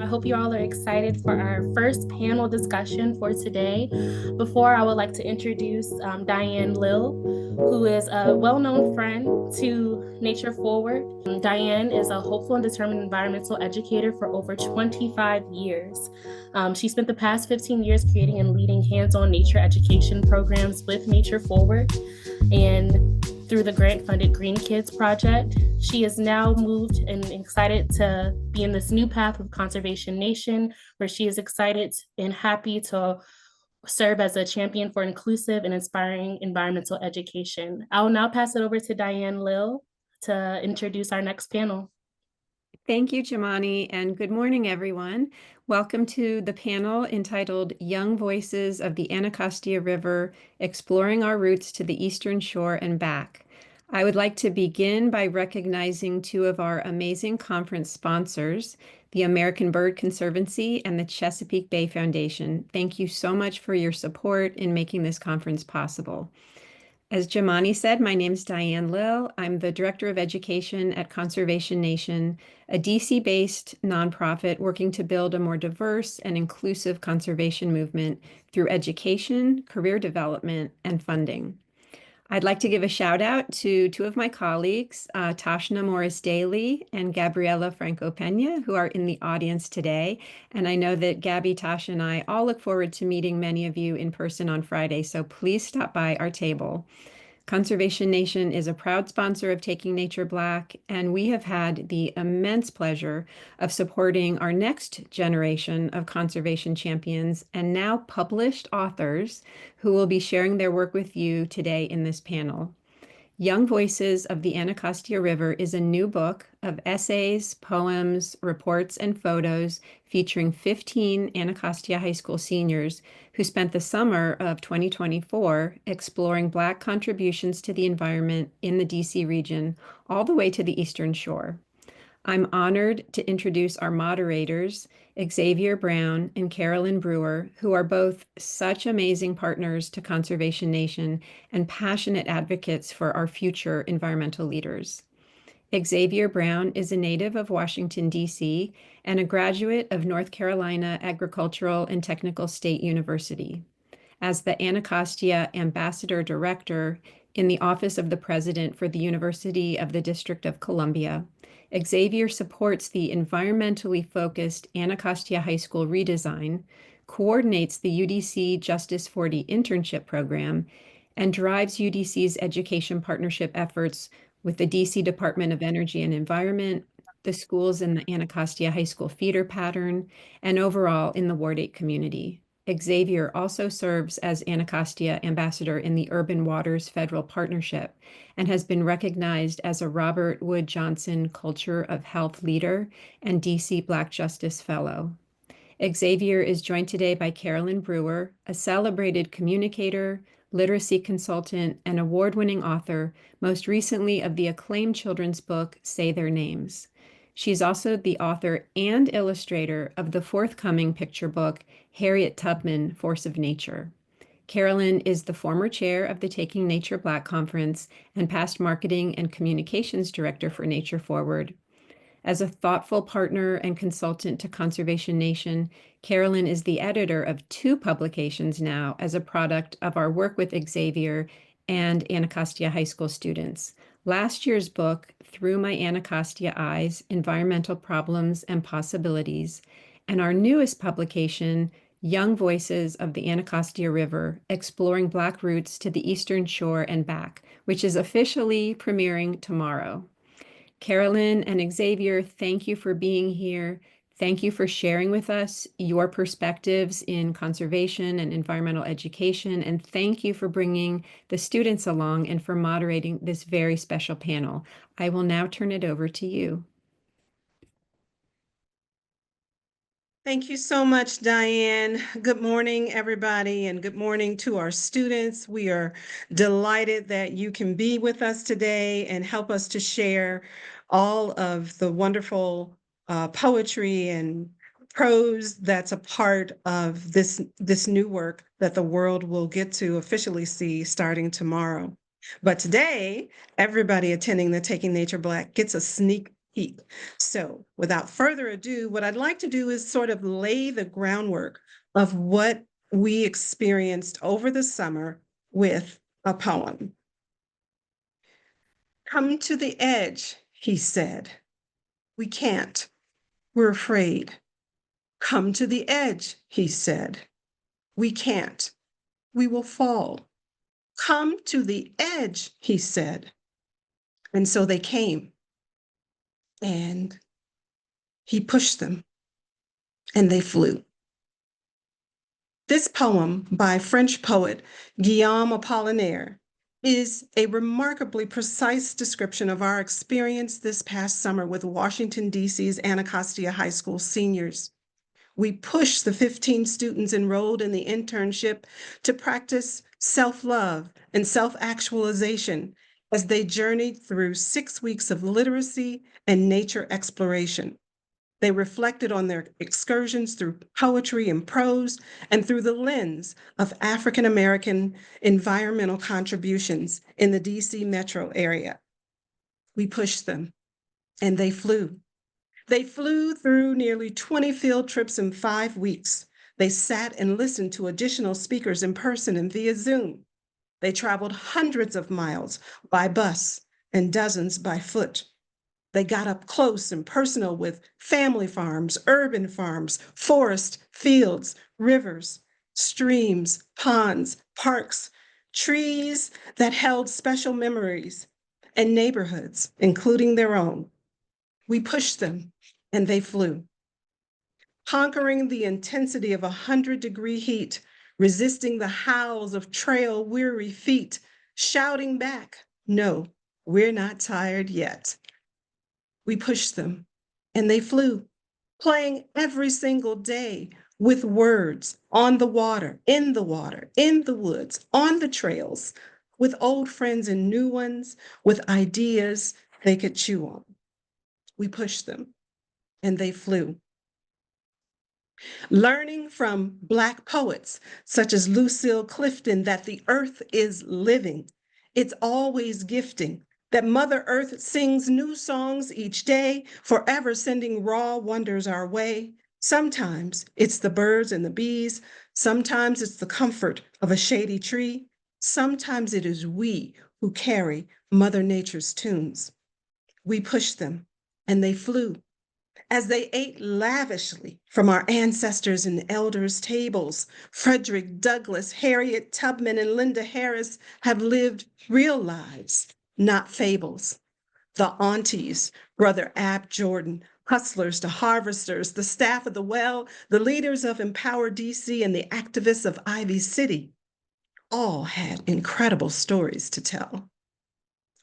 I hope you all are excited for our first panel discussion for today. Before, I would like to introduce Diane Lill, who is a well-known friend to Nature Forward. Diane is a hopeful and determined environmental educator for over 25 years. She spent the past 15 years creating and leading hands-on nature education programs with Nature Forward. And through the grant-funded Green Kids project, she is now moved and excited to be in this new path with Conservation Nation, where she is excited and happy to serve as a champion for inclusive and inspiring environmental education. I will now pass it over to Diane Lill to introduce our next panel. Thank you, Jamani, and good morning, everyone. Welcome to the panel entitled Young Voices of the Anacostia River, Exploring Our Roots to the Eastern Shore and Back. I would like to begin by recognizing two of our amazing conference sponsors, the American Bird Conservancy and the Chesapeake Bay Foundation. Thank you so much for your support in making this conference possible. As Jamani said, my name is Diane Lill. I'm the Director of Education at Conservation Nation, a DC-based nonprofit working to build a more diverse and inclusive conservation movement through education, career development, and funding. I'd like to give a shout out to two of my colleagues, Tashna Morris-Daly and Gabriela Franco-Pena, who are in the audience today. And I know that Gabby, Tasha, and I all look forward to meeting many of you in person on Friday, so please stop by our table. Conservation Nation is a proud sponsor of Taking Nature Black, and we have had the immense pleasure of supporting our next generation of conservation champions and now published authors who will be sharing their work with you today in this panel. Young Voices of the Anacostia River is a new book of essays, poems, reports, and photos featuring 15 Anacostia High School seniors who spent the summer of 2024 exploring Black contributions to the environment in the DC region all the way to the Eastern Shore. I'm honored to introduce our moderators, Xavier Brown and Carolyn Brewer, who are both such amazing partners to Conservation Nation and passionate advocates for our future environmental leaders. Xavier Brown is a native of Washington, D.C., and a graduate of North Carolina Agricultural and Technical State University. As the Anacostia Ambassador Director in the Office of the President for the University of the District of Columbia, Xavier supports the environmentally focused Anacostia High School redesign, coordinates the UDC Justice 40 internship program, and drives UDC's education partnership efforts with the DC Department of Energy and Environment, the schools in the Anacostia High School feeder pattern, and overall in the Ward 8 community. Xavier also serves as Anacostia Ambassador in the Urban Waters Federal Partnership and has been recognized as a Robert Wood Johnson Culture of Health Leader and DC Black Justice Fellow. Xavier is joined today by Carolyn Brewer, a celebrated communicator, literacy consultant, and award-winning author, most recently of the acclaimed children's book, Say Their Names. She's also the author and illustrator of the forthcoming picture book, Harriet Tubman, Force of Nature. Carolyn is the former chair of the Taking Nature Black Conference and past marketing and communications director for Nature Forward. As a thoughtful partner and consultant to Conservation Nation, Carolyn is the editor of 2 publications now as a product of our work with Xavier and Anacostia High School students. Last year's book, Through My Anacostia Eyes, Environmental Problems and Possibilities, and our newest publication, Young Voices of the Anacostia River, Exploring Black Roots to the Eastern Shore and Back, which is officially premiering tomorrow. Carolyn and Xavier, thank you for being here. Thank you for sharing with us your perspectives in conservation and environmental education, and thank you for bringing the students along and for moderating this very special panel. I will now turn it over to you. Thank you so much, Diane. Good morning, everybody, and good morning to our students. We are delighted that you can be with us today and help us to share all of the wonderful poetry and prose that's a part of this new work that the world will get to officially see starting tomorrow. But today, everybody attending the Taking Nature Black gets a sneak heat. So without further ado, what I'd like to do is sort of lay the groundwork of what we experienced over the summer with a poem. Come to the edge, he said. We can't. We're afraid. Come to the edge, he said. We can't. We will fall. Come to the edge, he said. And so they came, and he pushed them, and they flew. This poem by French poet Guillaume Apollinaire is a remarkably precise description of our experience this past summer with Washington, D.C.'s Anacostia High School seniors. We pushed the 15 students enrolled in the internship to practice self-love and self-actualization as they journeyed through 6 weeks of literacy and nature exploration. They reflected on their excursions through poetry and prose and through the lens of African American environmental contributions in the DC metro area. We pushed them, and they flew. They flew through nearly 20 field trips in 5 weeks. They sat and listened to additional speakers in person and via Zoom. They traveled hundreds of miles by bus and dozens by foot. They got up close and personal with family farms, urban farms, forest, fields, rivers, streams, ponds, parks, trees that held special memories, and neighborhoods, including their own. We pushed them, and they flew. Conquering the intensity of 100-degree heat, resisting the howls of trail-weary feet, shouting back, "No, we're not tired yet." We pushed them, and they flew, playing every single day with words on the water, in the woods, on the trails, with old friends and new ones, with ideas they could chew on. We pushed them, and they flew. Learning from Black poets such as Lucille Clifton that the earth is living, it's always gifting, that Mother Earth sings new songs each day, forever sending raw wonders our way. Sometimes it's the birds and the bees, sometimes it's the comfort of a shady tree, sometimes it is we who carry Mother Nature's tunes. We pushed them, and they flew as they ate lavishly from our ancestors' and elders' tables. Frederick Douglass, Harriet Tubman, and Linda Harris have lived real lives, not fables. The aunties, Brother Ab Jordan, hustlers to harvesters, the staff of the well, the leaders of Empower DC, and the activists of Ivy City, all had incredible stories to tell.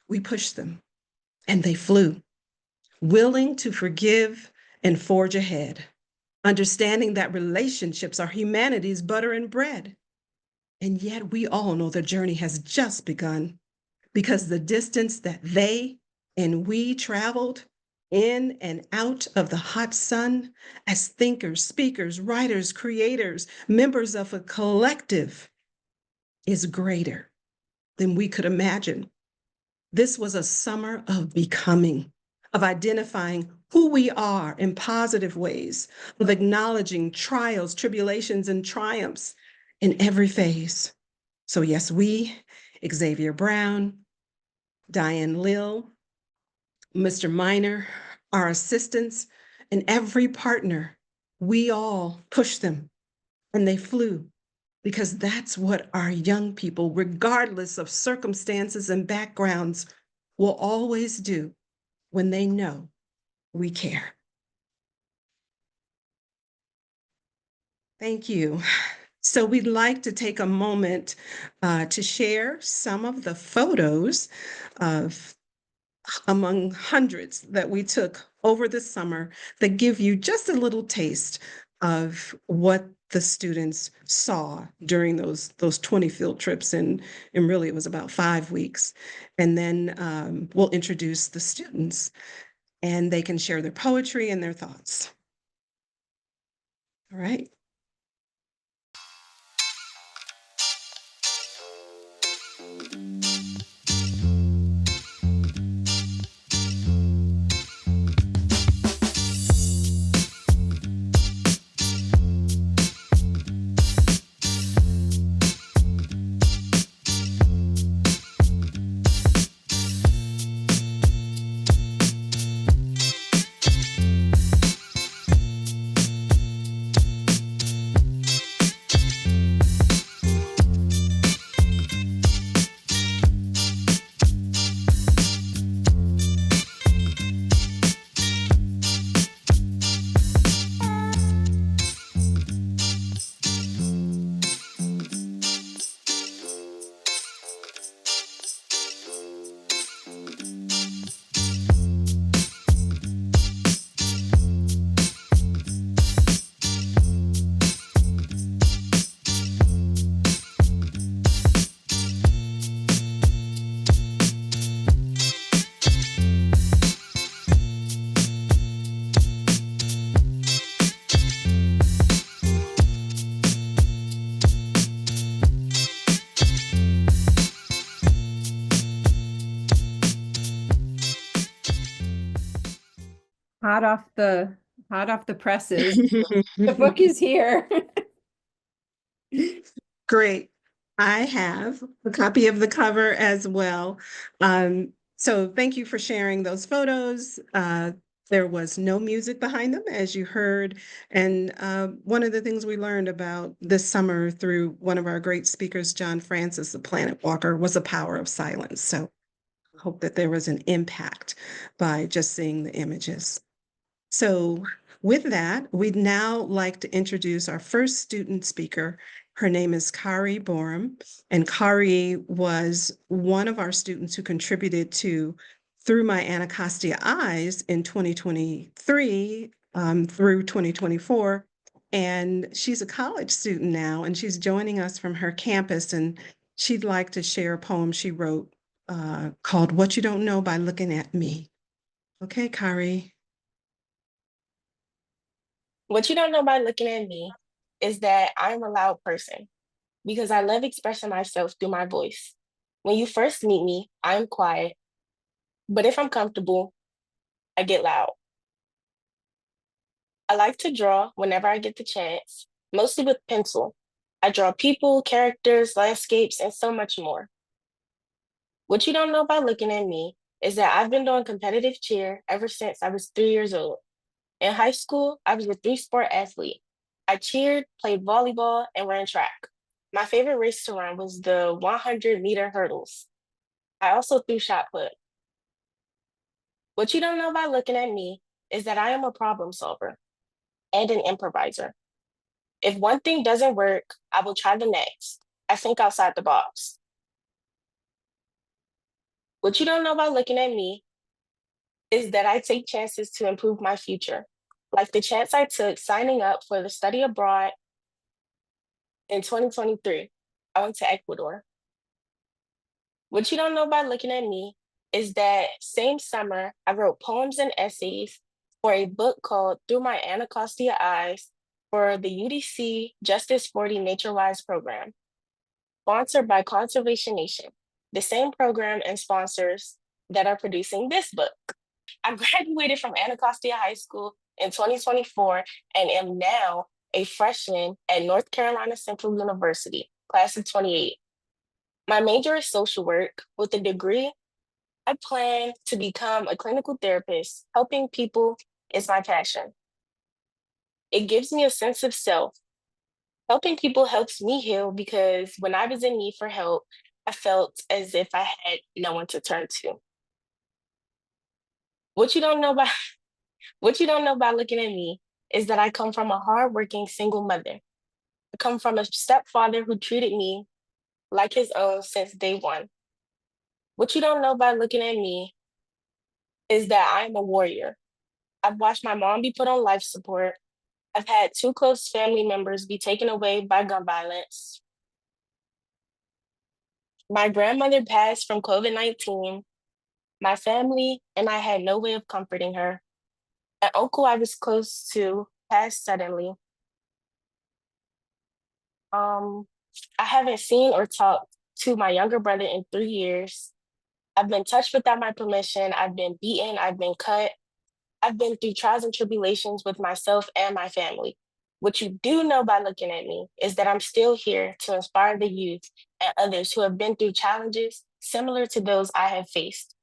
We pushed them, and they flew, willing to forgive and forge ahead, understanding that relationships are humanity's butter and bread. And yet we all know the journey has just begun, because the distance that they and we traveled in and out of the hot sun as thinkers, speakers, writers, creators, members of a collective is greater than we could imagine. This was a summer of becoming, of identifying who we are in positive ways, of acknowledging trials, tribulations, and triumphs in every phase. So yes, we, Xavier Brown, Diane Lill, Mr. Miner, our assistants, and every partner, we all pushed them, and they flew, because that's what our young people, regardless of circumstances and backgrounds, will always do when they know we care. Thank you. So we'd like to take a moment to share some of the photos of among hundreds that we took over the summer that give you just a little taste of what the students saw during those 20 field trips, and really it was about 5 weeks. And then we'll introduce the students, and they can share their poetry and their thoughts. All right. hot off the presses. The book is here. Great. I have a copy of the cover as well. So thank you for sharing those photos. There was no music behind them, as you heard. And one of the things we learned about this summer through one of our great speakers, John Francis, the Planet Walker, was the power of silence. So I hope that there was an impact by just seeing the images. So with that, we'd now like to introduce our first student speaker. Her name is Kari Borum, and Kari was one of our students who contributed to Through My Anacostia Eyes in 2023 through 2024. And she's a college student now, and she's joining us from her campus, and she'd like to share a poem she wrote called What You Don't Know by Looking at Me. Okay, Kari. What you don't know by looking at me is that I'm a loud person because I love expressing myself through my voice. When you first meet me, I'm quiet, but if I'm comfortable, I get loud. I like to draw whenever I get the chance, mostly with pencil. I draw people, characters, landscapes, and so much more. What you don't know by looking at me is that I've been doing competitive cheer ever since I was 3 years old. In high school, I was a three-sport athlete. I cheered, played volleyball, and ran track. My favorite race to run was the 100-meter hurdles. I also threw shot put. What you don't know by looking at me is that I am a problem solver and an improviser. If one thing doesn't work, I will try the next. I think outside the box. What you don't know by looking at me is that I take chances to improve my future, like the chance I took signing up for the study abroad in 2023. I went to Ecuador. What you don't know by looking at me is that same summer, I wrote poems and essays for a book called Through My Anacostia Eyes for the UDC Justice 40 NatureWise program, sponsored by Conservation Nation, the same program and sponsors that are producing this book. I graduated from Anacostia High School in 2024 and am now a freshman at North Carolina Central University, class of 28. My major is social work. With a degree, I plan to become a clinical therapist. Helping people is my passion. It gives me a sense of self. Helping people helps me heal because when I was in need for help, I felt as if I had no one to turn to. What you don't know about what you don't know about looking at me is that I come from a hardworking single mother. I come from a stepfather who treated me like his own since day one. What you don't know by looking at me is that I'm a warrior. I've watched my mom be put on life support. I've had two close family members be taken away by gun violence. My grandmother passed from COVID-19. My family and I had no way of comforting her. An uncle I was close to passed suddenly. I haven't seen or talked to my younger brother in 3 years. I've been touched without my permission. I've been beaten. I've been cut. I've been through trials and tribulations with myself and my family. What you do know by looking at me is that I'm still here to inspire the youth and others who have been through challenges similar to those I have faced.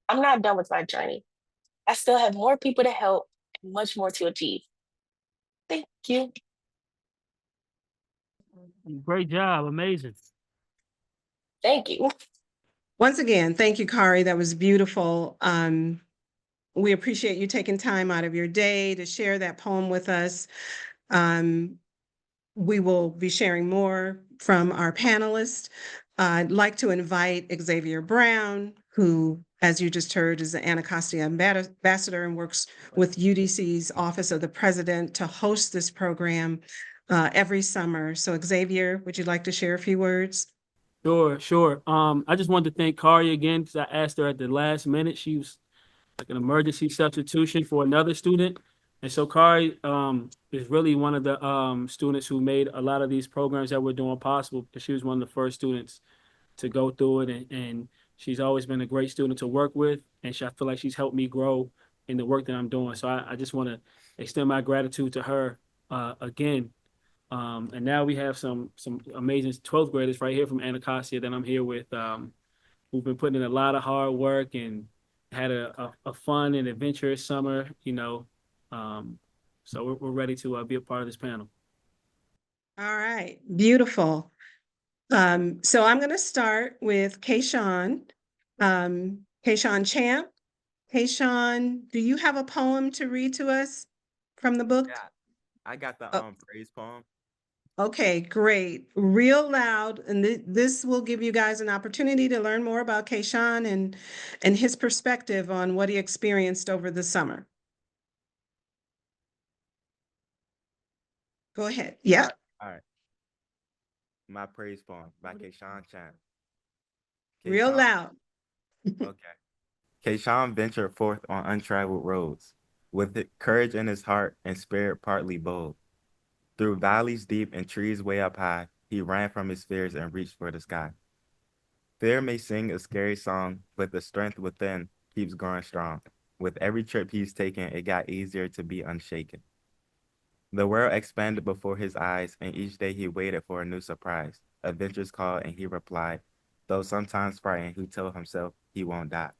I'm not done with my journey. I still have more people to help and much more to achieve. Thank you. Great job. Amazing. Thank you. Once again, thank you, Kari. That was beautiful. We appreciate you taking time out of your day to share that poem with us. We will be sharing more from our panelists. I'd like to invite Xavier Brown, who, as you just heard, is the Anacostia ambassador and works with UDC's Office of the President to host this program every summer. So Xavier, would you like to share a few words? Sure. I just wanted to thank Kari again because I asked her at the last minute. She was like an emergency substitution for another student. And so Kari is really one of the students who made a lot of these programs that we're doing possible because she was one of the first students to go through it. And she's always been a great student to work with. And I feel like she's helped me grow in the work that I'm doing. So I just want to extend my gratitude to her again. And now we have some amazing 12th graders right here from Anacostia that I'm here with, who've been putting in a lot of hard work and had a fun and adventurous summer, you know. So we're ready to be a part of this panel. All right, beautiful. So I'm going to start with Kayshawn. Kayshawn Champ. Kayshawn, do you have a poem to read to us from the book? Yeah, I got the Oh, praise poem. okay, great. Real loud, and this will give you guys an opportunity to learn more about Kayshawn and his perspective on what he experienced over the summer. Go ahead. Yeah, All right. My praise poem by Kayshawn Chan. real Kayshawn, loud. okay. Kayshawn ventured forth on untraveled roads, with courage in his heart and spirit partly bold. Through valleys deep and trees way up high, he ran from his fears and reached for the sky. Fear may sing a scary song, but the strength within keeps growing strong. With every trip he's taken, it got easier to be unshaken. The world expanded before his eyes, and each day he waited for a new surprise. Adventures called, and he replied, though sometimes frightened, he told himself he won't die.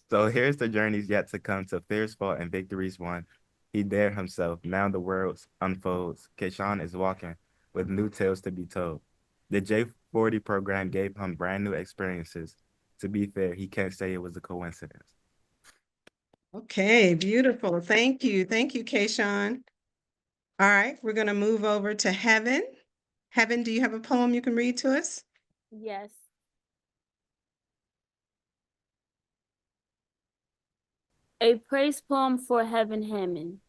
So here's the journeys yet to come, to fears fought and victories won. He dared himself. Now the world unfolds. Keshawn is walking with new tales to be told. The J40 program gave him brand new experiences. To be fair, he can't say it was a coincidence. Okay, beautiful. Thank you. Thank you, Kayshawn. All right, we're going to move over to Heaven. Heaven, do you have a poem you can read to us? Yes. A praise poem for Heaven Hammond.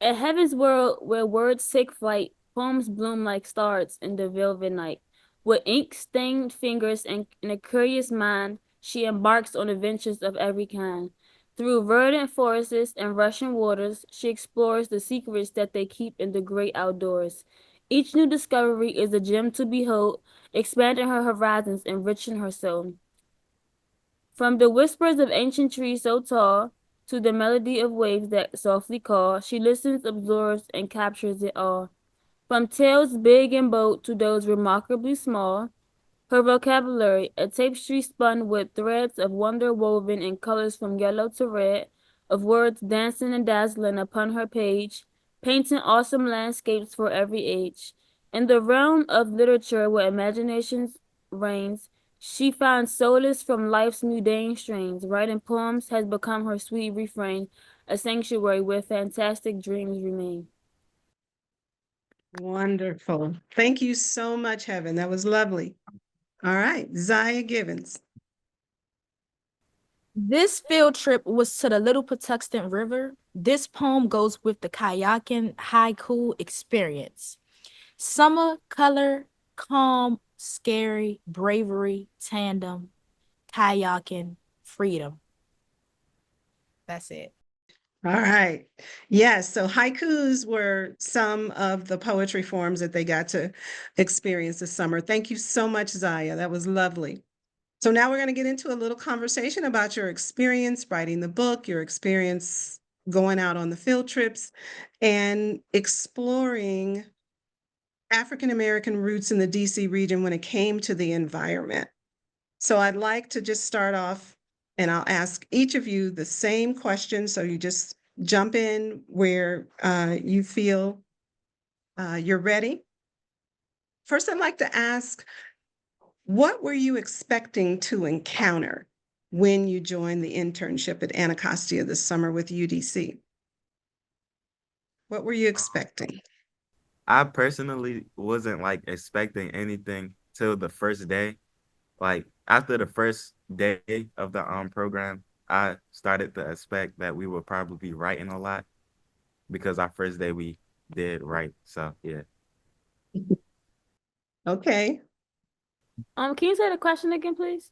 A heaven's world where words take flight, poems bloom like stars in the velvet night. With ink-stained fingers and a curious mind, she embarks on adventures of every kind. Through verdant forests and rushing waters, she explores the secrets that they keep in the great outdoors. Each new discovery is a gem to behold, expanding her horizons, enriching her soul. From the whispers of ancient trees so tall to the melody of waves that softly call, she listens, absorbs, and captures it all. From tales big and bold to those remarkably small, her vocabulary, a tapestry spun with threads of wonder woven in colors from yellow to red, of words dancing and dazzling upon her page, painting awesome landscapes for every age. In the realm of literature where imagination reigns, she finds solace from life's mundane strains. Writing poems has become her sweet refrain, a sanctuary where fantastic dreams remain. Wonderful. Thank you so much, Heaven. That was lovely. All right, Zaya Givens. This field trip was to the Little Patuxent River. This poem goes with the kayaking haiku experience. Summer, color, calm, scary, bravery, tandem, kayaking, freedom. That's it. All right. Yes, so haikus were some of the poetry forms that they got to experience this summer. Thank you so much, Zaya. That was lovely. So now we're going to get into a little conversation about your experience writing the book, your experience going out on the field trips, and exploring African American roots in the DC region when it came to the environment. So I'd like to just start off, and I'll ask each of you the same question. So you just jump in where you feel you're ready. First, I'd like to ask, what were you expecting to encounter when you joined the internship at Anacostia this summer with UDC? What were you expecting? I personally wasn't like expecting anything till the first day. Like after the first day of the program, I started to expect that we would probably be writing a lot because our first day we did write. So yeah. Okay. Can you say the question again, please?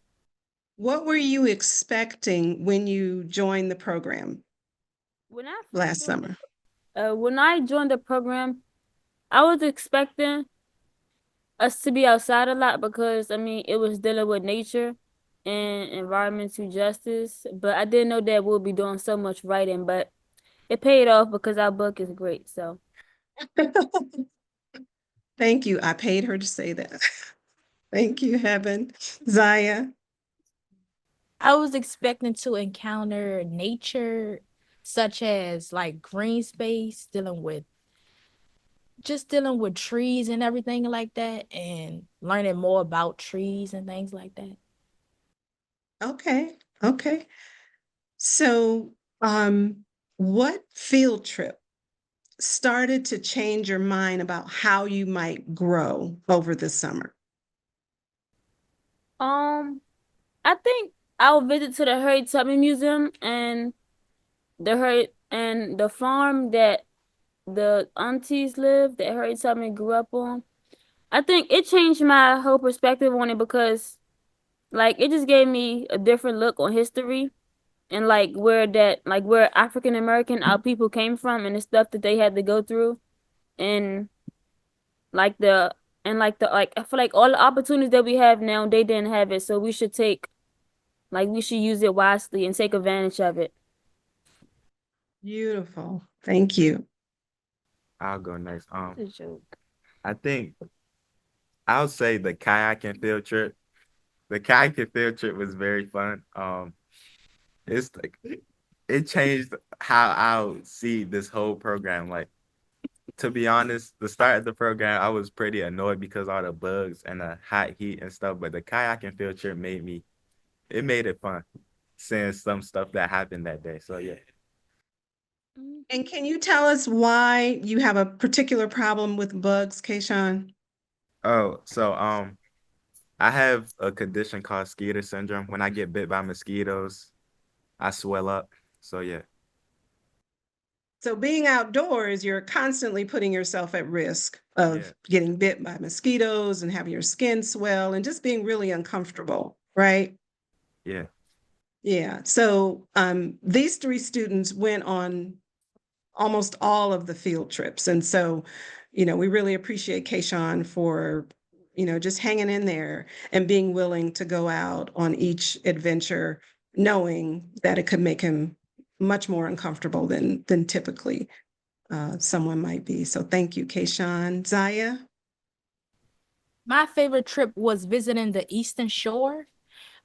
What were you expecting when you joined the program When I first last joined summer? when I joined the program, I was expecting us to be outside a lot because I mean it was dealing with nature. and environmental justice, but I didn't know that we'll be doing so much writing, but it paid off because our book is great. So Thank you. I paid her to say that. Thank you, Heaven. Zaya. I was expecting to encounter nature, such as like green space, dealing with trees and everything like that, and learning more about trees and things like that. Okay. Okay. So, what field trip started to change your mind about how you might grow over the summer? um I think I'll visit to the Harriet Tubman Museum and the farm that the aunties live that Harriet Tubman grew up on. I think it changed my whole perspective on it because like it just gave me a different look on history and where African American our people came from and the stuff that they had to go through and like the like I feel like all the opportunities that we have now they didn't have it, so we should use it wisely and take advantage of it. Beautiful. Thank you. I'll go next. It's a joke. I think I'll say the kayaking field trip. The kayaking field trip was very fun. It's like it changed how I'll see this whole program. Like, to be honest, the start of the program, I was pretty annoyed because all the bugs and the hot heat and stuff. But the kayaking field trip made it fun, seeing some stuff that happened that day. So yeah. And can you tell us why you have a particular problem with bugs, Kayshawn? Oh, so I have a condition called skeeter syndrome. When I get bit by mosquitoes, I swell up. So yeah. So being outdoors, you're constantly putting yourself at risk of Yeah. getting bit by mosquitoes and having your skin swell and just being really uncomfortable, right? Yeah. Yeah. So these three students went on almost all of the field trips. And so, we really appreciate Kayshawn for, just hanging in there and being willing to go out on each adventure, knowing that it could make him much more uncomfortable than typically someone might be. So thank you, Kayshawn. Zaya? My favorite trip was visiting the Eastern Shore.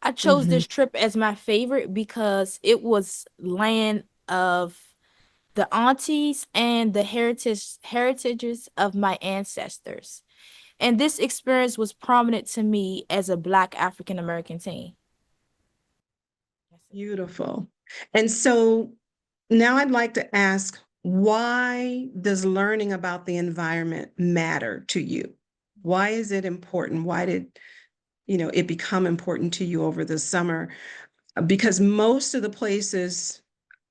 I chose Mhm. this trip as my favorite because it was land of the aunties and the heritages of my ancestors. And this experience was prominent to me as a Black African American teen. Beautiful. And so now I'd like to ask, why does learning about the environment matter to you? Why is it important? Why did, it become important to you over the summer? Because most of the places,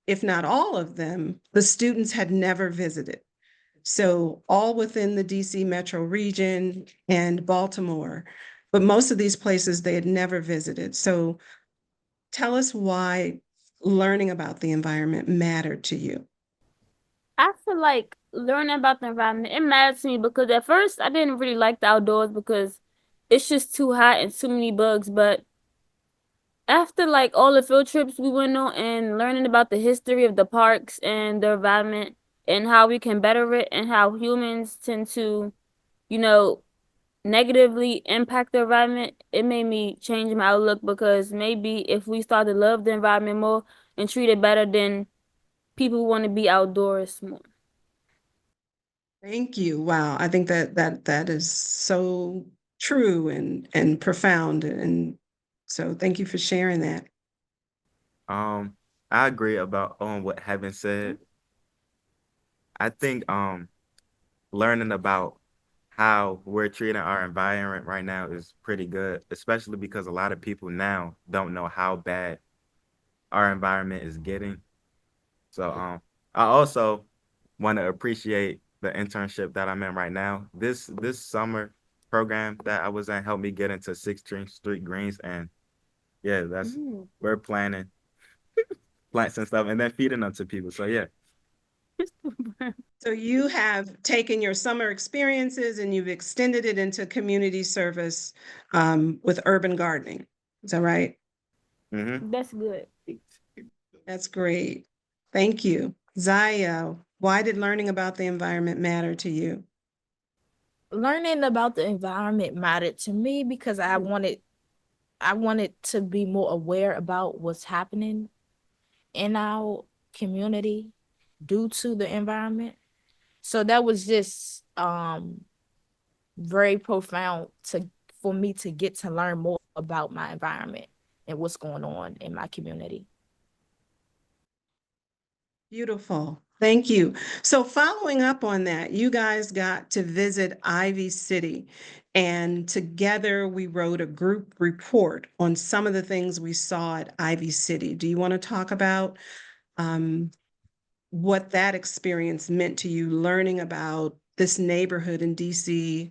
if not all of them, the students had never visited. So all within the DC metro region and Baltimore, but most of these places they had never visited. So tell us why learning about the environment mattered to you. I feel like learning about the environment, it matters to me because at first I didn't really like the outdoors because it's just too hot and too many bugs. But after like all the field trips we went on and learning about the history of the parks and the environment and how we can better it and how humans tend to, you know, negatively impact the environment, it made me change my outlook because maybe if we start to love the environment more and treat it better, then people want to be outdoors more. Thank you. Wow. I think that is so true and profound. And so thank you for sharing that. Um, I agree about on what Heaven said. I think learning about how we're treating our environment right now is pretty good, especially because a lot of people now don't know how bad our environment is getting. So I also want to appreciate the internship that I'm in right now. This summer program that I was in helped me get into 16th Street Greens, and yeah, Mm. we're planting plants and stuff and then feeding them to people. So yeah. So you have taken your summer experiences and you've extended it into community service with urban gardening. Is that right? That's good. That's great. Thank you. Zaya, why did learning about the environment matter to you? Learning about the environment mattered to me because I wanted to be more aware about what's happening in our community due to the environment. So that was just very profound to for me to get to learn more about my environment and what's going on in my community. Beautiful. Thank you. So following up on that, you guys got to visit Ivy City, and together we wrote a group report on some of the things we saw at Ivy City. Do you want to talk about um, what that experience meant to you, learning about this neighborhood in DC,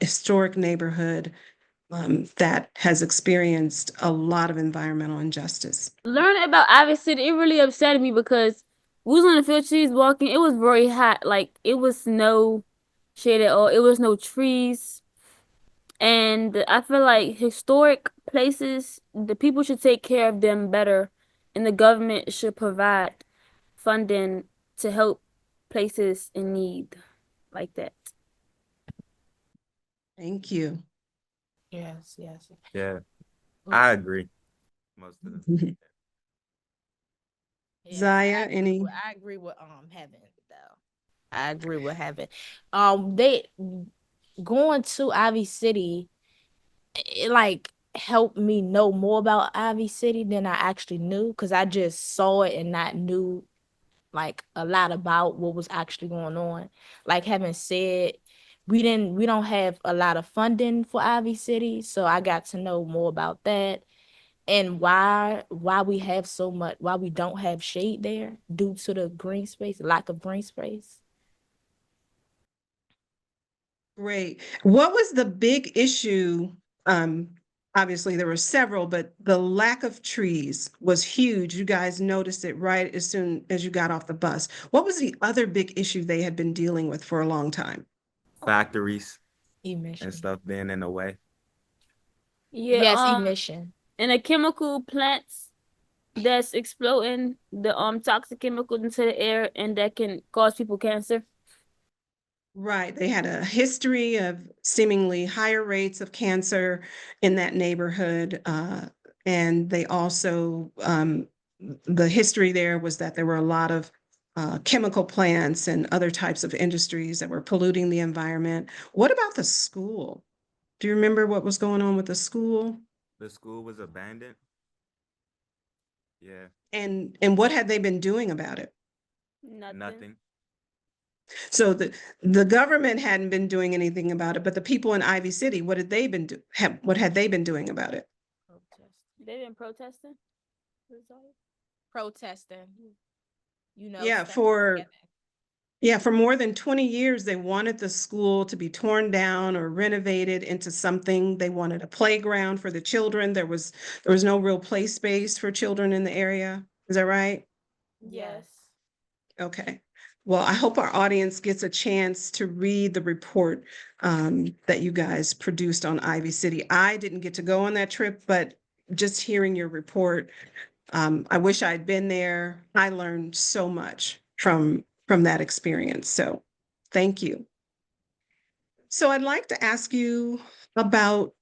historic neighborhood that has experienced a lot of environmental injustice? Learning about Ivy City, it really upset me because we was on the field trees walking. It was very hot. Like it was no shade at all. It was no trees. And I feel like historic places, the people should take care of them better, and the government should provide funding to help places in need like that. Thank you. Yes, yes. Yeah, I agree. Most of the Yes, Zaya, any? I agree with Heaven though. I agree with Heaven. They going to Ivy City, it like helped me know more about Ivy City than I actually knew because I just saw it and not knew like a lot about what was actually going on. Like Heaven said, we don't have a lot of funding for Ivy City, so I got to know more about that and why we have so much why we don't have shade there due to the green space, lack of green space. Great. What was the big issue? Um, Obviously there were several, but the lack of trees was huge. You guys noticed it right as soon as you got off the bus. What was the other big issue they had been dealing with for a long time? factories and Emission. stuff being in the way. Yeah, Yes, emission. and the chemical plants that's exploding the toxic chemicals into the air and that can cause people cancer. Right. They had a history of seemingly higher rates of cancer in that neighborhood. And they also, the history there was that there were a lot of chemical plants and other types of industries that were polluting the environment. What about the school? Do you remember what was going on with the school? The school was abandoned. Yeah, And what had they been doing about it? Nothing. nothing. So the government hadn't been doing anything about it, but the people in Ivy City, what had they been what had they been doing about it? They've been protesting. Protesting, Yeah, standing together. for more than 20 years, they wanted the school to be torn down or renovated into something. They wanted a playground for the children. There was no real play space for children in the area. Is that right? Yes. Okay. Well, I hope our audience gets a chance to read the report that you guys produced on Ivy City. I didn't get to go on that trip, but just hearing your report, I wish I'd been there. I learned so much from that experience. So thank you. So I'd like to ask you about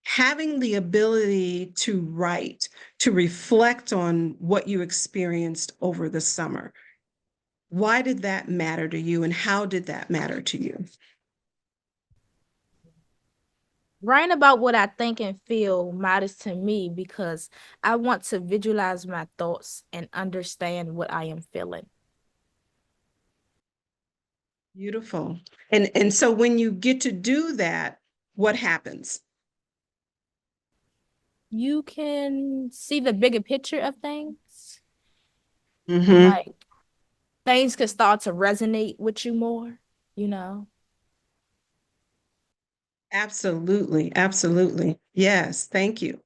having the ability to write, to reflect on what you experienced over the summer. Why did that matter to you, and how did that matter to you? Writing about what I think and feel matters to me because I want to visualize my thoughts and understand what I am feeling. Beautiful. And so when you get to do that, what happens? You can see the bigger picture of things. Mm-hmm. Like things can start to resonate with you more, you know. Absolutely. Absolutely. Yes. Thank you.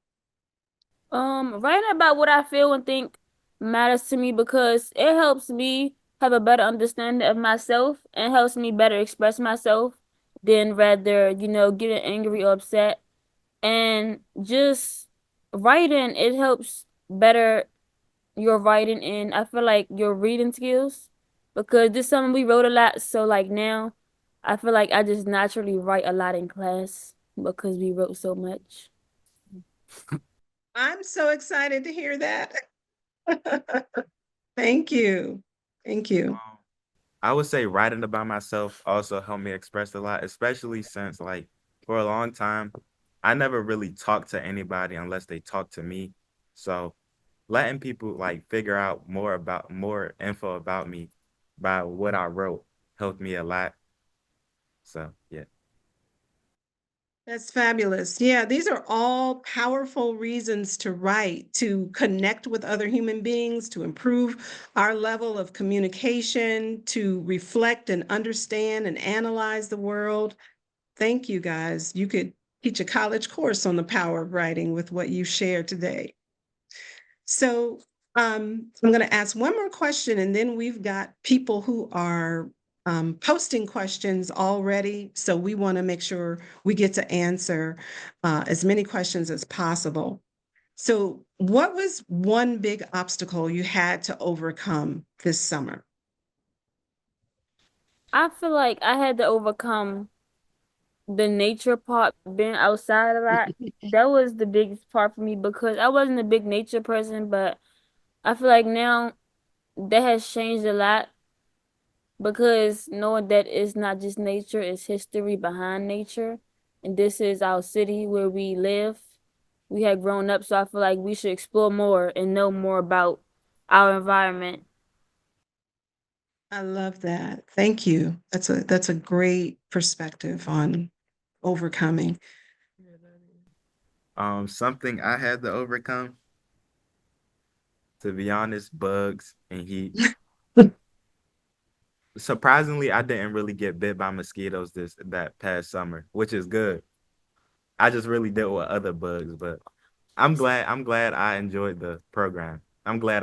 Writing about what I feel and think matters to me because it helps me have a better understanding of myself and helps me better express myself than rather, getting angry or upset. And just writing, it helps better your writing and I feel like your reading skills because this summer we wrote a lot. So like now I feel like I just naturally write a lot in class because we wrote so much. I'm so excited to hear that. Thank you. Thank you. I would say writing about myself also helped me express a lot, especially since like for a long time, I never really talked to anybody unless they talked to me. So letting people like figure out more info about me by what I wrote helped me a lot. So yeah. That's fabulous. Yeah, these are all powerful reasons to write, to connect with other human beings, to improve our level of communication, to reflect and understand and analyze the world. Thank you, guys. You could teach a college course on the power of writing with what you shared today. So I'm going to ask one more question, and then we've got people who are posting questions already. So we want to make sure we get to answer as many questions as possible. So, what was one big obstacle you had to overcome this summer? I feel like I had to overcome the nature part, being outside a lot. That was the biggest part for me because I wasn't a big nature person, but I feel like now that has changed a lot because knowing that it's not just nature, it's history behind nature. And this is our city where we live. We had grown up, so I feel like we should explore more and know more about our environment. I love that. Thank you. That's a great perspective on overcoming. Something I had to overcome, to be honest, bugs and heat. Surprisingly, I didn't really get bit by mosquitoes that past summer, which is good. I just really dealt with other bugs, but I'm glad I enjoyed the program. I'm glad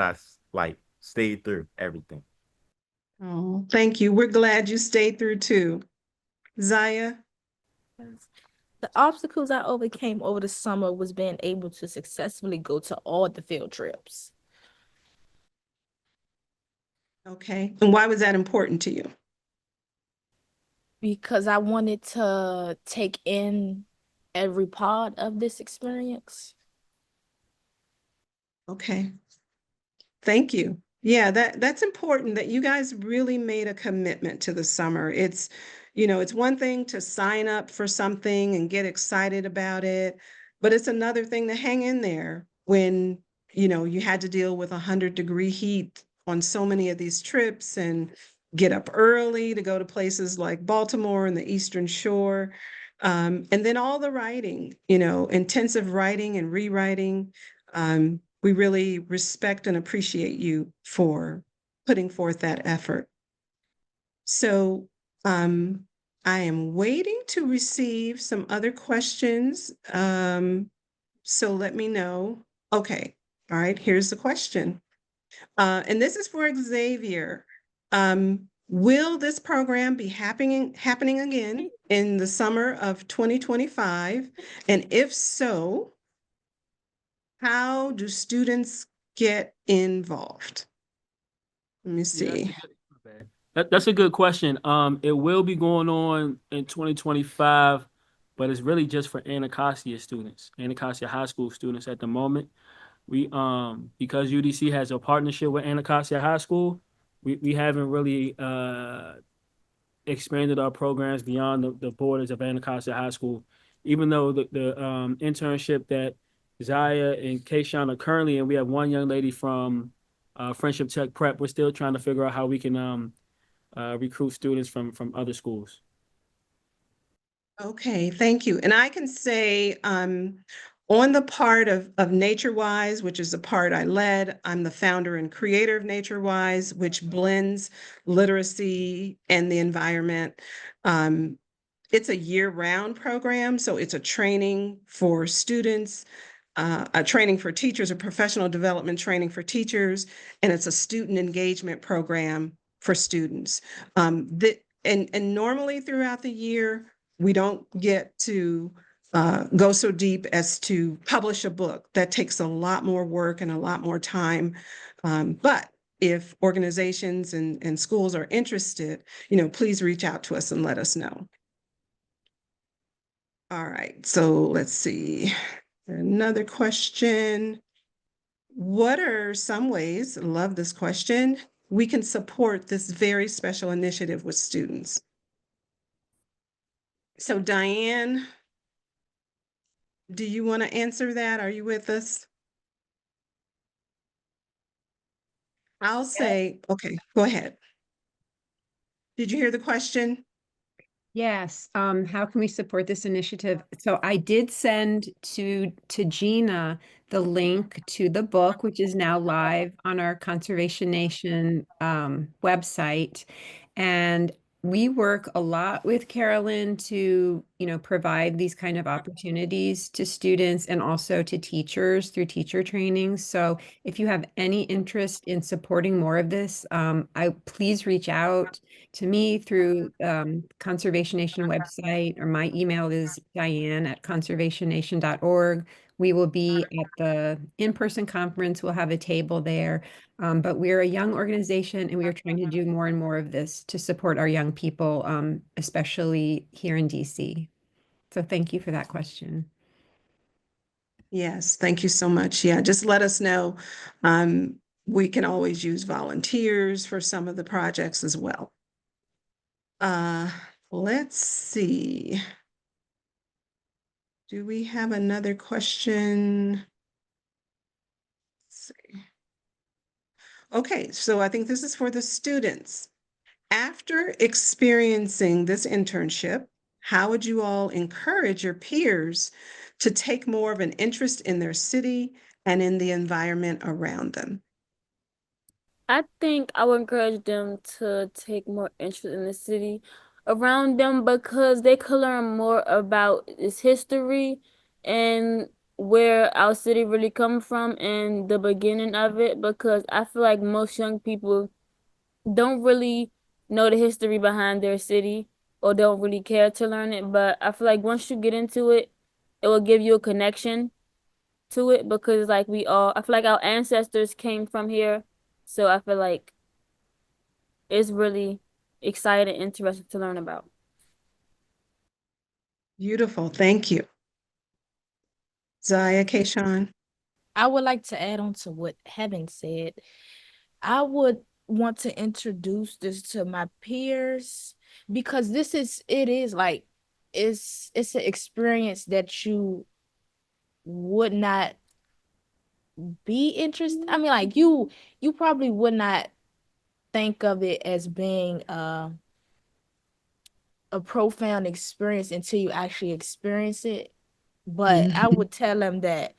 like stayed through everything. Oh, thank you. We're glad you stayed through too. Zaya? The obstacles I overcame over the summer was being able to successfully go to all the field trips Okay. And why was that important to you? because I wanted to take in every part of this experience. Okay. Thank you. Yeah, that's important that you guys really made a commitment to the summer. It's one thing to sign up for something and get excited about it, but it's another thing to hang in there when, you had to deal with 100-degree heat on so many of these trips and get up early to go to places like Baltimore and the Eastern Shore. And then all the writing, intensive writing and rewriting. We really respect and appreciate you for putting forth that effort. So I am waiting to receive some other questions. So let me know. Okay. All right. Here's the question. And this is for Xavier. Will this program be happening again in the summer of 2025? And if so, how do students get involved? Let me Yeah, see. that's a good question. It will be going on in 2025, but it's really just for Anacostia students, Anacostia High School students at the moment. We because UDC has a partnership with Anacostia High School, we haven't really expanded our programs beyond the borders of Anacostia High School. Even though the internship that Zaya and Kayshawn are currently in, we have one young lady from Friendship Tech Prep. We're still trying to figure out how we can recruit students from other schools. Okay, thank you. And I can say on the part of NatureWise, which is the part I led, I'm the founder and creator of NatureWise, which blends literacy and the environment. It's a year-round program, so it's a training for students, a training for teachers, a professional development training for teachers, and it's a student engagement program for students. And normally throughout the year, we don't get to go so deep as to publish a book. That takes a lot more work and a lot more time. But if organizations and schools are interested, please reach out to us and let us know. All right, so let's see. Another question. What are some ways, love this question, we can support this very special initiative with students? So Diane, do you want to answer that? Are you with us? I'll say, okay, go ahead. Did you hear the question? Yes. How can we support this initiative? So I did send to Gina the link to the book, which is now live on our Conservation Nation website. And we work a lot with Carolyn to, provide these kind of opportunities to students and also to teachers through teacher trainings. So if you have any interest in supporting more of this, please reach out to me through Conservation Nation website, or my email is diane@conservationnation.org. We will be at the in-person conference. We'll have a table there. But we're a young organization and we are trying to do more and more of this to support our young people, especially here in DC. So thank you for that question. Yes, thank you so much. Yeah, just let us know. We can always use volunteers for some of the projects as well. Let's see. Do we have another question? Let's see. Okay, so I think this is for the students. After experiencing this internship, how would you all encourage your peers to take more of an interest in their city and in the environment around them? I think I would encourage them to take more interest in the city around them because they could learn more about its history and where our city really come from and the beginning of it, because I feel like most young people don't really know the history behind their city or don't really care to learn it. But I feel like once you get into it, it will give you a connection to it because I feel like our ancestors came from here. So I feel like it's really exciting, interesting to learn about. Beautiful, thank you. Zaya, Kayshawn? I would like to add on to what Heaven said. I would want to introduce this to my peers because it is like it's an experience that you would not be interested. I mean, like you probably would not think of it as being a profound experience until you actually experience it. But I Mhm. would tell them that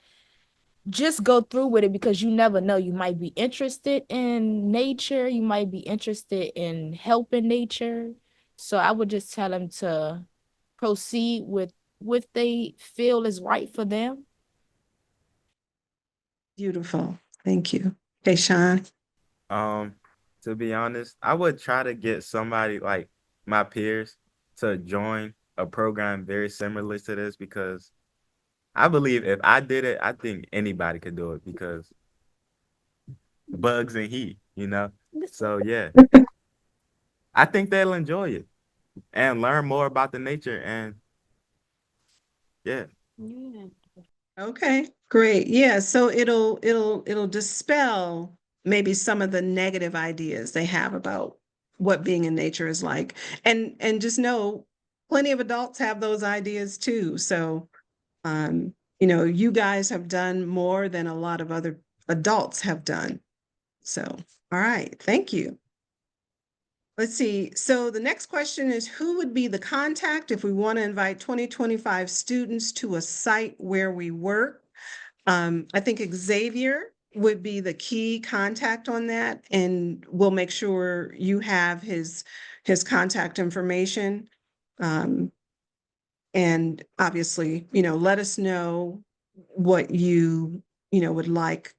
just go through with it because you never know. You might be interested in nature, you might be interested in helping nature. So I would just tell them to proceed with what they feel is right for them. Beautiful, thank you. Kayshawn? Um, to be honest, I would try to get somebody like my peers to join a program very similar to this because I believe if I did it, I think anybody could do it because bugs and heat. So yeah, I think they'll enjoy it and learn more about the nature and yeah. Yeah. Okay, great. Yeah, so it'll dispel maybe some of the negative ideas they have about what being in nature is like. And just know plenty of adults have those ideas too. So you guys have done more than a lot of other adults have done. So, all right, thank you. Let's see. So the next question is, who would be the contact if we want to invite 2025 students to a site where we work? I think Xavier would be the key contact on that, and we'll make sure you have his contact information. Um, and obviously, let us know what you would like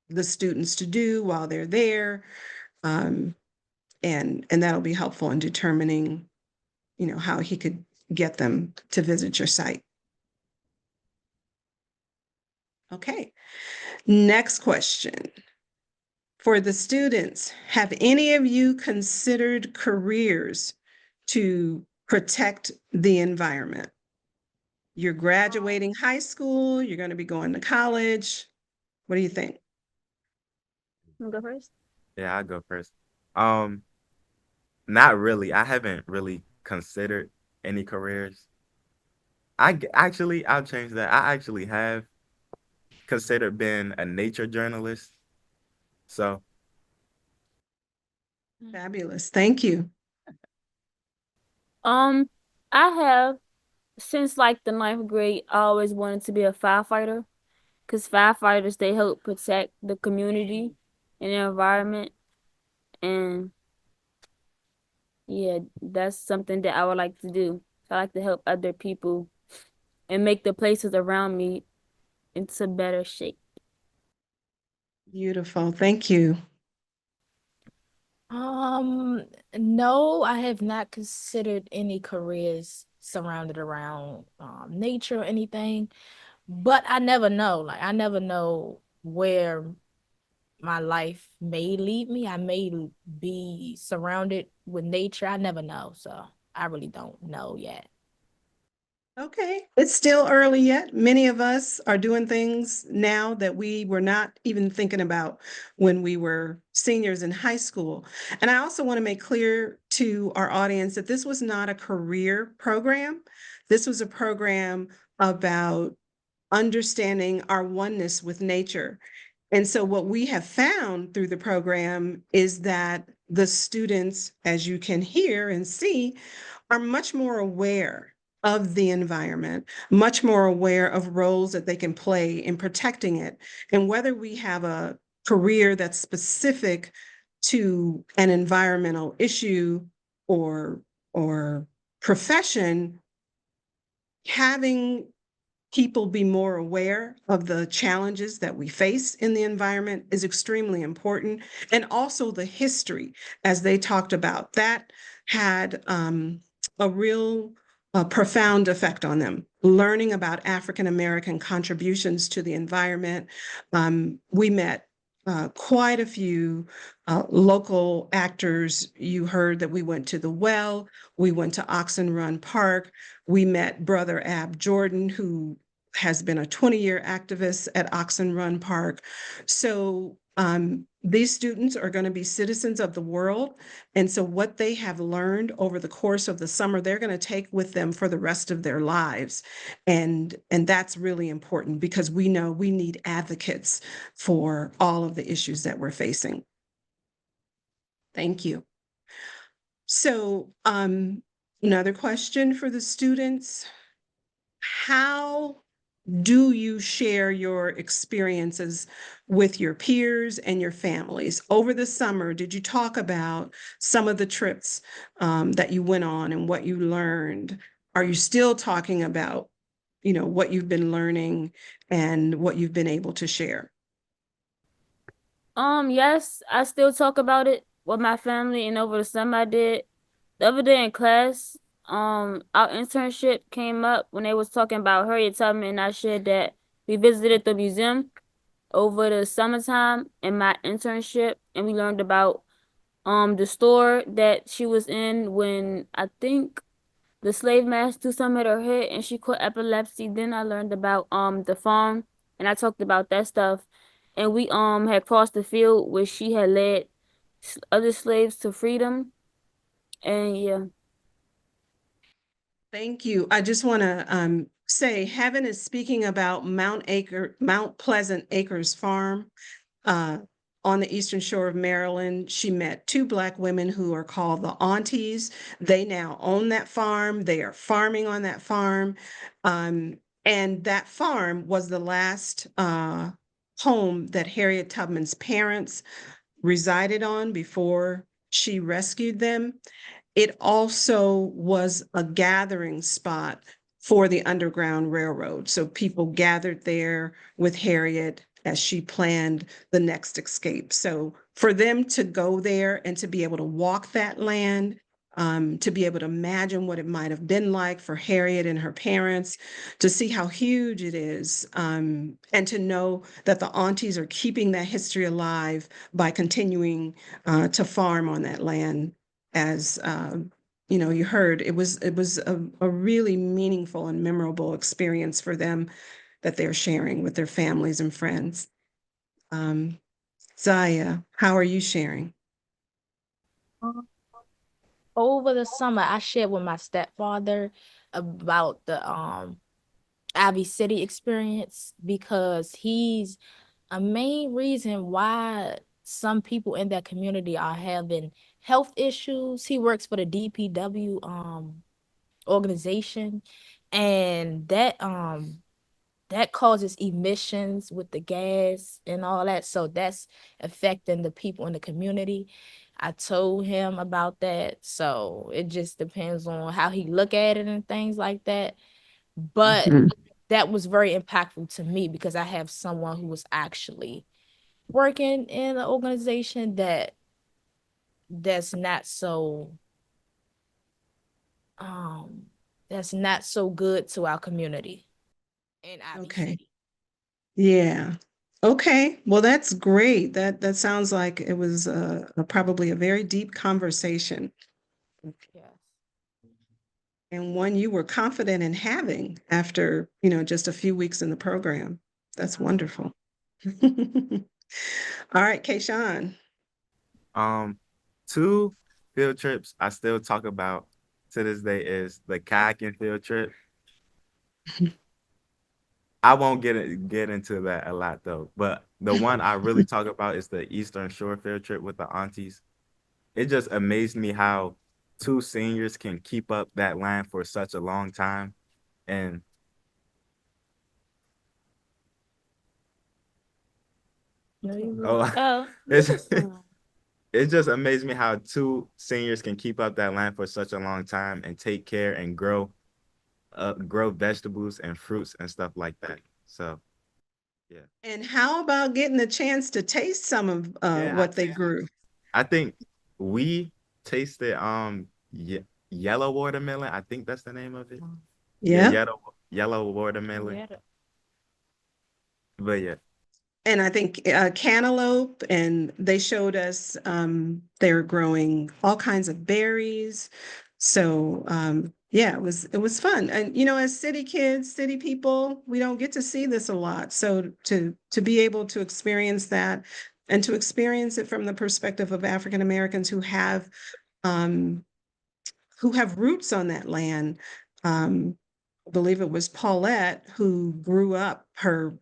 the students to do while they're there. Um, and that'll be helpful in determining, how he could get them to visit your site. Okay. Next question. For the students, have any of you considered careers to protect the environment? You're graduating high school, you're going to be going to college. What do you think? You wanna go first? Yeah, I'll go first. Um, Not really. I haven't really considered any careers. Actually, I'll change that. I actually have considered being a nature journalist. So, Fabulous. Thank you. Um, I have since like the ninth grade, I always wanted to be a firefighter because firefighters they help protect the community and the environment, and yeah, that's something that I would like to do. I like to help other people and make the places around me into better shape. Beautiful. Thank you. No, I have not considered any careers surrounded around nature or anything, but I never know. Like I never know where my life may lead me. I may be surrounded with nature. I never know. So I really don't know yet. Okay, it's still early yet. Many of us are doing things now that we were not even thinking about when we were seniors in high school. And I also want to make clear to our audience that this was not a career program. This was a program about understanding our oneness with nature. And so what we have found through the program is that the students, as you can hear and see, are much more aware of the environment, much more aware of roles that they can play in protecting it. And whether we have a career that's specific to an environmental issue or or profession, having people be more aware of the challenges that we face in the environment is extremely important. And also the history, as they talked about, that had a real profound effect on them. Learning about African American contributions to the environment. We met quite a few local actors. You heard that we went to the well, we went to Oxen Run Park, we met Brother Ab Jordan, who has been a 20-year activist at Oxen Run Park. So these students are going to be citizens of the world. And so what they have learned over the course of the summer, they're going to take with them for the rest of their lives. And that's really important because we know we need advocates for all of the issues that we're facing. Thank you. So another question for the students. How do you share your experiences with your peers and your families? Over the summer, did you talk about some of the trips that you went on and what you learned? Are you still talking about, what you've been learning and what you've been able to share? Yes, I still talk about it with my family, and over the summer I did. The other day in class, our internship came up when they was talking about Harriet Tubman, and I shared that we visited the museum over the summertime in my internship, and we learned about the store that she was in when I think the slave master threw something at her head and she caught epilepsy. Then I learned about the farm, and I talked about that stuff. And we had crossed the field where she had led other slaves to freedom. And yeah. Thank you. I just want to say Heaven is speaking about Mount Pleasant Acres Farm uh, on the eastern shore of Maryland. She met two Black women who are called the Aunties. They now own that farm. They are farming on that farm. And that farm was the last home that Harriet Tubman's parents resided on before she rescued them. It also was a gathering spot for the Underground Railroad. So people gathered there with Harriet as she planned the next escape. So for them to go there and to be able to walk that land to be able to imagine what it might have been like for Harriet and her parents, to see how huge it is, and to know that the aunties are keeping that history alive by continuing to farm on that land. As you heard, it was a really meaningful and memorable experience for them that they're sharing with their families and friends. Zaya, how are you sharing? Um, Over the summer, I shared with my stepfather about the Ivy City experience because he's a main reason why some people in that community are having health issues. He works for the DPW organization, and that causes emissions with the gas and all that. So that's affecting the people in the community. I told him about that. So it just depends on how he look at it and things like that. But Mhm. that was very impactful to me because I have someone who was actually working in an organization that's not so um that's not so good to our community in Ivy Okay. City. Yeah. Okay. Well, that's great. That sounds like it was probably a very deep conversation, Yes. and one you were confident in having after, just a few weeks in the program. That's wonderful. All right, Kayshawn. Um, Two field trips I still talk about to this day is the kayaking field trip. I won't get into that a lot though, but the one I really talk about is the Eastern Shore field trip with the aunties. It just amazed me how two seniors can keep up that line for such a long time. And No, you good. oh, Oh, it's Oh, it just amazed me how two seniors can keep up that line for such a long time and take care and grow vegetables and fruits and stuff like that. So yeah. And how about getting a chance to taste some of Yeah, what they grew? I think we tasted yellow watermelon. I think that's the name of it. Yeah, Yeah. yellow watermelon. yeah. But yeah. And I think cantaloupe, and they showed us they're growing all kinds of berries. So yeah, it was fun. And as city kids, city people, we don't get to see this a lot. So to be able to experience that, and to experience it from the perspective of African Americans um, who have roots on that land. I believe it was Paulette who grew up. Her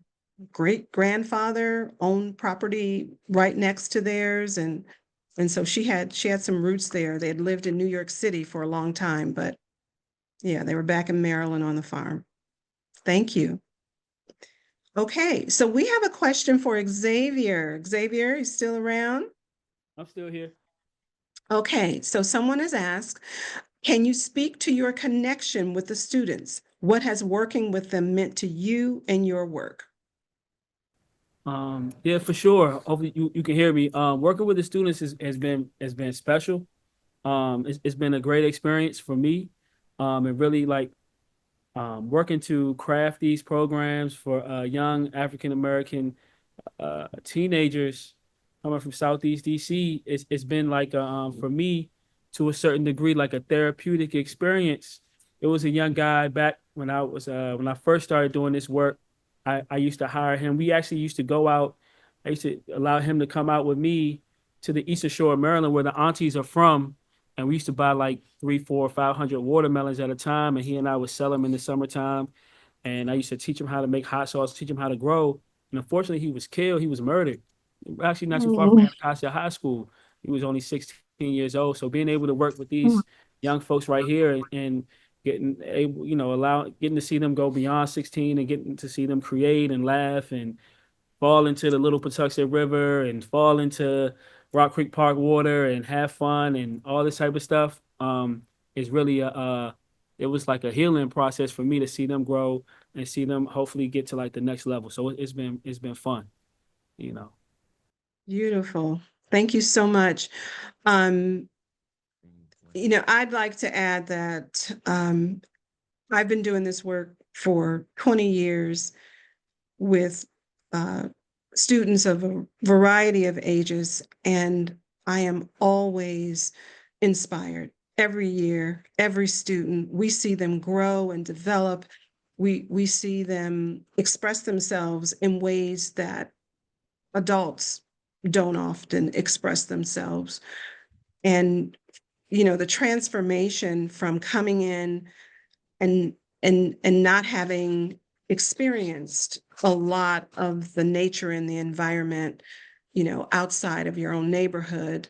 great grandfather owned property right next to theirs, and so she had some roots there. They had lived in New York City for a long time, but yeah, they were back in Maryland on the farm. Thank you. Okay, so we have a question for Xavier. Xavier, is still around? I'm still here. Okay, so someone has asked, can you speak to your connection with the students? What has working with them meant to you and your work? Yeah, for sure. Hopefully you can hear me. Working with the students has been special. It's been a great experience for me. And really like working to craft these programs for young African American teenagers coming from Southeast DC. It's been like for me to a certain degree like a therapeutic experience. It was a young guy back when I first started doing this work. I used to hire him. We actually used to go out. I used to allow him to come out with me to the Eastern Shore of Maryland where the aunties are from. And we used to buy like 300, 400, 500 watermelons at a time. And he and I would sell them in the summertime. And I used to teach him how to make hot sauce, teach him how to grow. And unfortunately, he was killed. He was murdered. Actually, not too far from Anacostia High School. He was only 16 years old. So being able to work with these young folks right here and getting able, getting to see them go beyond 16 and getting to see them create and laugh and fall into the Little Patuxent River and fall into Rock Creek Park water and have fun and all this type of stuff. Is really it was like a healing process for me to see them grow and see them hopefully get to like the next level. So it's been fun, you know. Beautiful. Thank you so much. Um, I'd like to add that I've been doing this work for 20 years with students of a variety of ages, and I am always inspired. Every year, every student, we see them grow and develop. We see them express themselves in ways that adults don't often express themselves. And the transformation from coming in and not having experienced a lot of the nature and the environment, outside of your own neighborhood,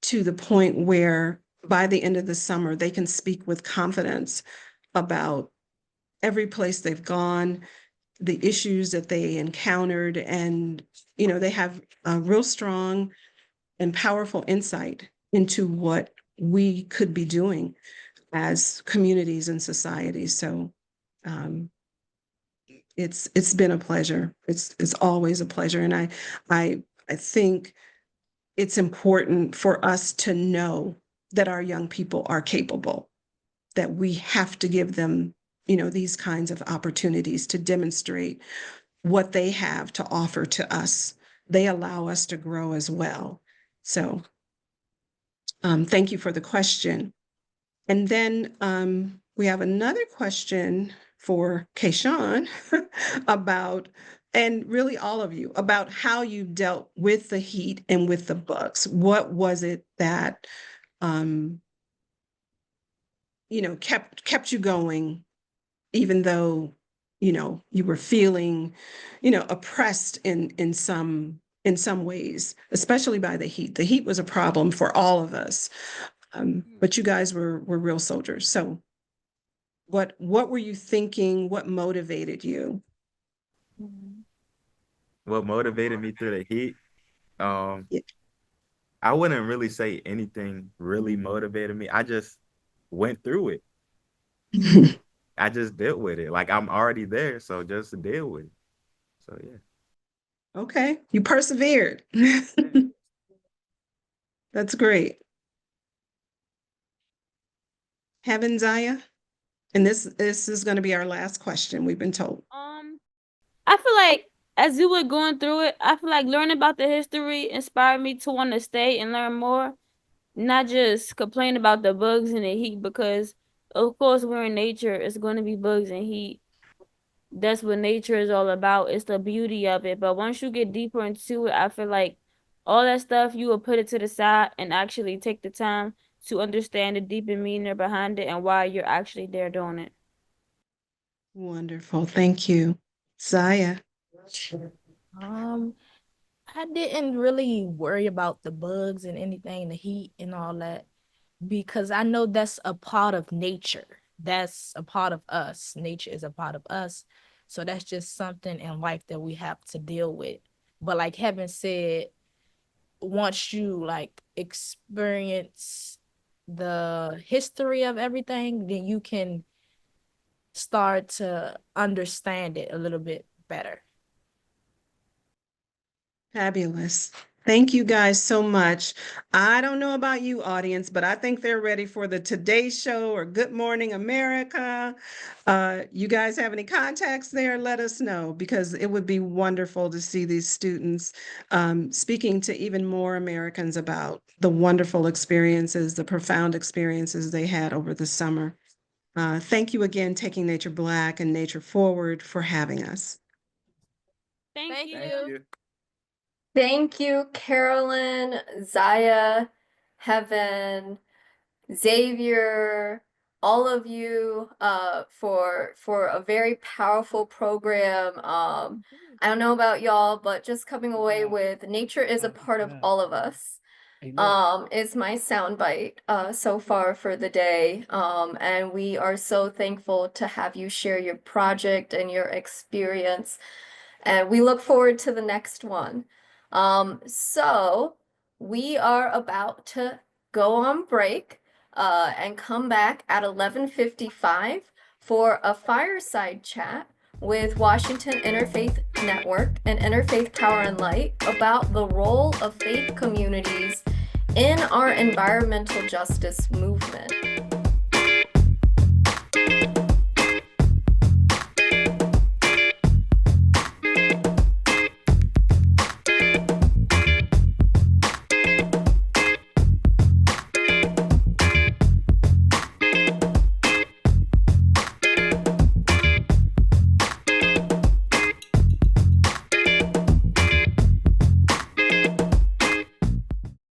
to the point where by the end of the summer, they can speak with confidence about every place they've gone, the issues that they encountered, and, they have a real strong and powerful insight into what we could be doing as communities and societies. So it's been a pleasure. It's always a pleasure. And I think it's important for us to know that our young people are capable, that we have to give them, these kinds of opportunities to demonstrate what they have to offer to us. They allow us to grow as well. So thank you for the question. And then we have another question for Kayshawn about, and really all of you, about how you dealt with the heat and with the bugs. What was it that, kept you going, even though, you were feeling, oppressed in some ways, especially by the heat. The heat was a problem for all of us. But you guys were real soldiers. So what were you thinking? What motivated you? What motivated me through the heat? Yeah. I wouldn't really say anything really motivated me. I just went through it. I just dealt with it. Like I'm already there, so just deal with it. So yeah. Okay, you persevered. That's great. Heaven, Zaya? And this is going to be our last question, we've been told. I feel like as you were going through it, I feel like learning about the history inspired me to want to stay and learn more, not just complain about the bugs and the heat, because of course we're in nature, it's going to be bugs and heat. That's what nature is all about. It's the beauty of it. But once you get deeper into it, I feel like all that stuff, you will put it to the side and actually take the time to understand the deeper meaning behind it and why you're actually there doing it. Wonderful. Thank you. Zaya? I didn't really worry about the bugs and anything, the heat and all that, because I know that's a part of nature. That's a part of us. Nature is a part of us. So that's just something in life that we have to deal with. But like Heaven said, once you like experience the history of everything, then you can start to understand it a little bit better. Fabulous. Thank you guys so much. I don't know about you, audience, but I think they're ready for the Today Show or Good Morning America. You guys have any contacts there? Let us know, because it would be wonderful to see these students speaking to even more Americans about the wonderful experiences, the profound experiences they had over the summer. Thank you again, Taking Nature Black and Nature Forward, for having us. Thank you. Thank you. Thank you, Carolyn, Zaya, Heaven, Xavier, all of you for a very powerful program. I don't know about y'all, but just coming away with nature is a part of all of us. Is my soundbite so far for the day. And we are so thankful to have you share your project and your experience. And we look forward to the next one. So we are about to go on break and come back at 11:55 for a fireside chat with Washington Interfaith Network and Interfaith Power and Light about the role of faith communities in our environmental justice movement.